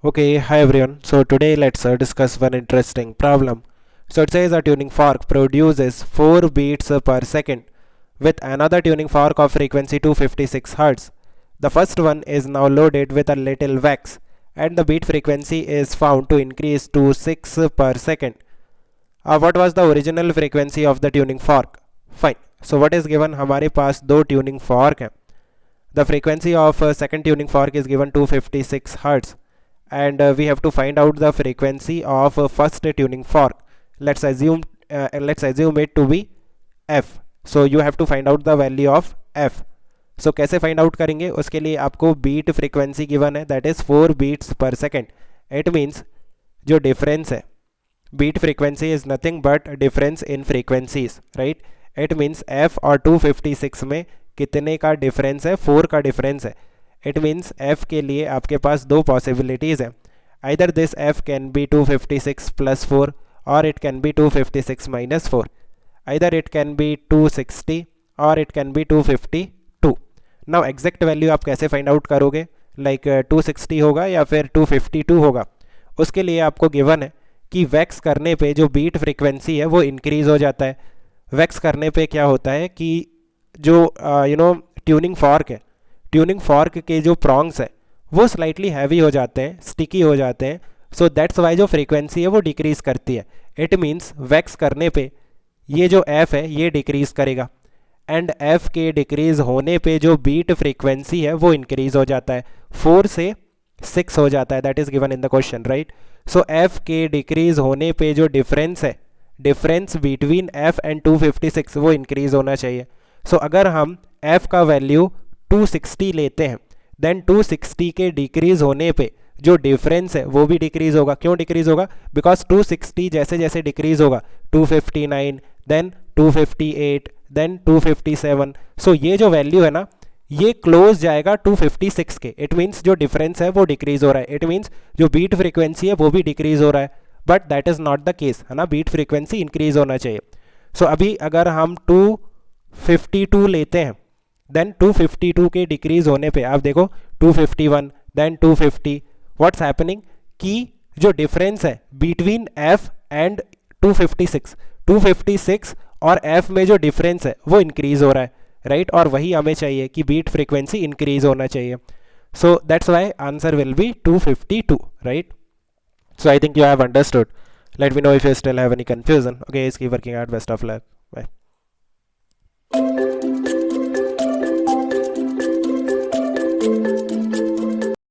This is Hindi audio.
Okay, hi everyone. So today let's discuss one interesting problem. So it says a tuning fork produces 4 beats per second with another tuning fork of frequency 256 Hz. The first one is now loaded with a little wax and the beat frequency is found to increase to 6 per second. What was the original frequency of the tuning fork? Fine. So what is given? हमारे पास दो tuning fork हैं. The frequency of second tuning fork is given 256 Hz and we have to find out the frequency of first tuning fork. Let's assume it to be f. So you have to find out the value of f. So कैसे find out करेंगे? उसके लिए आपको beat frequency given है, that is 4 beats per second. It means जो difference है, beat frequency is nothing but difference in frequencies, right? It means f और 256 में कितने का डिफरेंस है? 4 का डिफरेंस है. इट मीन्स f के लिए आपके पास दो पॉसिबिलिटीज़ हैं. Either this f can be 256 plus 4 और it can be 256 minus 4. Either it can be 260 और it can be 252. Now exact value आप कैसे फाइंड आउट करोगे? लाइक 260 होगा या फिर 252 होगा? उसके लिए आपको गिवन है कि वैक्स करने पे जो बीट फ्रीक्वेंसी है वो इंक्रीज़ हो जाता है. वैक्स करने पे क्या होता है कि जो ट्यूनिंग फॉर्क है, ट्यूनिंग फॉर्क के जो प्रॉन्ग्स है वो स्लाइटली हैवी हो जाते हैं, स्टिकी हो जाते हैं. सो दैट्स वाई जो फ्रीक्वेंसी है वो डिक्रीज़ करती है. इट मीन्स वैक्स करने पे ये जो एफ है ये डिक्रीज़ करेगा एंड एफ के डिक्रीज़ होने पे जो बीट फ्रीक्वेंसी है वो इंक्रीज़ हो जाता है, 4 से 6 हो जाता है. That is given in the question, right? So F के डिक्रीज़ होने पे जो डिफरेंस है, डिफरेंस बिटवीन एफ एंड 256 वो इंक्रीज़ होना चाहिए. सो अगर हम f का वैल्यू 260 लेते हैं देन 260 के डिक्रीज़ होने पे जो डिफरेंस है वो भी डिक्रीज़ होगा. क्यों डिक्रीज़ होगा? बिकॉज 260 जैसे जैसे डिक्रीज़ होगा 259 देन 258 देन 257. सो ये जो वैल्यू है ना ये क्लोज जाएगा 256 के. इट मीन्स जो डिफरेंस है वो डिक्रीज़ हो रहा है. इट मीन्स जो बीट फ्रीक्वेंसी है वो भी डिक्रीज़ हो रहा है. But that is not the case, है ना. बीट फ्रीक्वेंसी इंक्रीज़ होना चाहिए. सो अभी अगर हम 252 लेते हैं देन 252 के डिक्रीज़ होने पे आप देखो 251 देन 250. व्हाट्स हैपनिंग कि जो डिफरेंस है बिटवीन f एंड 256 और f में जो डिफरेंस है वो इंक्रीज़ हो रहा है, राइट? और वही हमें चाहिए कि बीट फ्रीक्वेंसी इंक्रीज़ होना चाहिए. So that's why answer will be 252, right? So I think you have understood. Let me know if you still have any confusion. Okay, keep working hard. Best of luck. Bye.